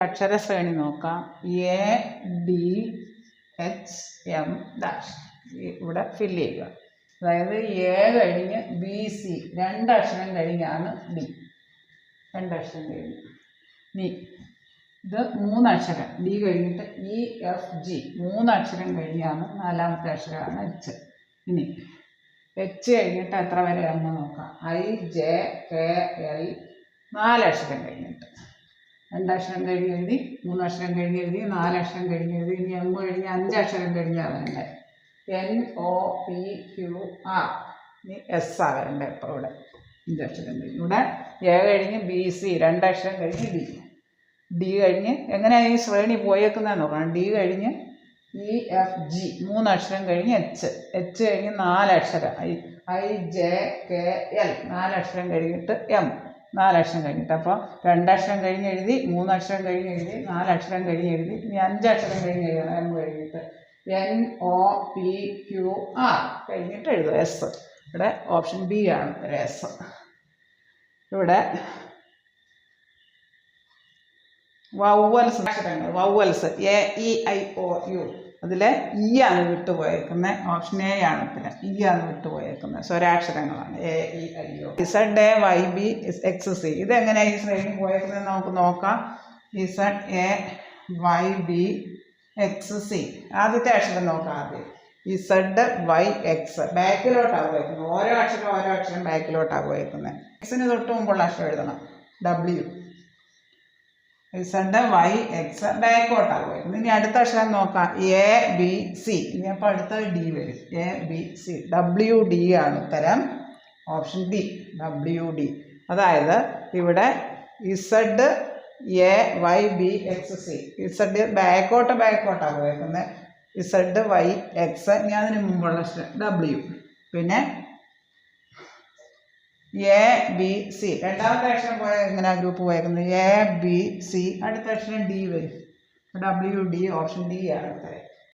അക്ഷരശ്രേണി നോക്കാം. A D H M dash ഇവിടെ fill ചെയ്യുക. അതായത് എ കഴിഞ്ഞ് ബി സി രണ്ടക്ഷരം കഴിഞ്ഞാണ് ഡി. രണ്ടക്ഷരം കഴിഞ്ഞ് ഇനി ഇത് മൂന്നക്ഷരം ഡി കഴിഞ്ഞിട്ട് ഇ എഫ് ജി മൂന്നക്ഷരം കഴിഞ്ഞാണ് നാലാമത്തെ അക്ഷരമാണ് എച്ച്. ഇനി എച്ച് കഴിഞ്ഞിട്ട് എത്ര വരെ എന്ന് നോക്കാം. ഐ ജെ കെ എൽ നാലക്ഷരം കഴിഞ്ഞിട്ട്. രണ്ടക്ഷരം കഴിഞ്ഞ് എഴുതി, മൂന്നക്ഷരം കഴിഞ്ഞ് എഴുതി, നാലക്ഷരം കഴിഞ്ഞ് എഴുതി. ഇനി എം കഴിഞ്ഞ് അഞ്ചക്ഷരം കഴിഞ്ഞാൽ വരണ്ടേ. N O P Q R. ഇനി എസ് ആ വരണ്ടേ. ഇപ്പോൾ ഇവിടെ അഞ്ചക്ഷരം കഴിഞ്ഞ്. ഇവിടെ എ കഴിഞ്ഞ് ബി സി രണ്ടക്ഷരം കഴിഞ്ഞ് ഡി. ഡി കഴിഞ്ഞ് എങ്ങനെയാണ് ഈ ശ്രേണി പോയേക്കുന്നതെന്ന് നോക്കണം. ഡി കഴിഞ്ഞ് ഇ എഫ് ജി മൂന്നക്ഷരം കഴിഞ്ഞ് എച്ച്. എച്ച് കഴിഞ്ഞ് നാലക്ഷരം ഐ ജെ കെ എൽ നാലക്ഷരം കഴിഞ്ഞിട്ട് എം നാലക്ഷരം കഴിഞ്ഞിട്ട്. അപ്പോൾ രണ്ടക്ഷരം കഴിഞ്ഞ് എഴുതി, മൂന്നക്ഷരം കഴിഞ്ഞ് എഴുതി, നാലക്ഷരം കഴിഞ്ഞ് എഴുതി. ഇനി അഞ്ചക്ഷരം കഴിഞ്ഞ് എഴുതണം. എം കഴിഞ്ഞിട്ട് N O P Q R കഴിഞ്ഞിട്ട് എഴുതുക എസ്. ഇവിടെ ഓപ്ഷൻ ബി ആണ് എസ്. ഇവിടെ വവ്വൽസ് അക്ഷരങ്ങൾ vowels A E I O U അതിൽ ഇ ആണ് വിട്ടുപോയേക്കുന്നത്. ഓപ്ഷൻ എ ആണ് ഉത്തരം. ഇ ആണ് വിട്ടുപോയേക്കുന്നത്. സ്വരാക്ഷരങ്ങളാണ് A E I O. Z A Y B X C. ഇതെങ്ങനെയാണ് ഈ ശ്രേണി പോയേക്കുന്നത് നമുക്ക് നോക്കാം. Z A Y B X C. ആദ്യത്തെ അക്ഷരം നോക്കാം. ആദ്യം ഇസഡ് വൈ എക്സ് ബാക്കിലോട്ടാണ് പോയേക്കുന്നത്. ഓരോ അക്ഷരം ബാക്കിലോട്ടാണ് പോയേക്കുന്നത്. എക്സിന് തൊട്ട് മുമ്പുള്ള അക്ഷരം എഴുതണം. ഡബ്ല്യു. ഇസഡ് വൈ എക്സ് ബാക്കോട്ടാണ് പോയിരിക്കുന്നത്. ഇനി അടുത്ത അക്ഷരം നോക്കാം. A B C. ഇനി അപ്പോൾ അടുത്തത് ഡി വരും. A B C W D ആണ് ഉത്തരം. Option D W D. അതായത് ഇവിടെ Z A Y B X C. Z ബാക്കോട്ടാണ് പോയിരിക്കുന്നത്. Z Y X. ഇനി അതിന് മുമ്പുള്ള അക്ഷരം ഡബ്ല്യു. പിന്നെ എ ബി സി രണ്ടാമത്തെ അക്ഷരം പോയ ഇങ്ങനെ ഗ്രൂപ്പ് പോയേക്കുന്നത്. എ ബി സി അടുത്ത അക്ഷരം ഡി വരും. W D. ഓപ്ഷൻ ഡി ആണ് ഉത്തരം.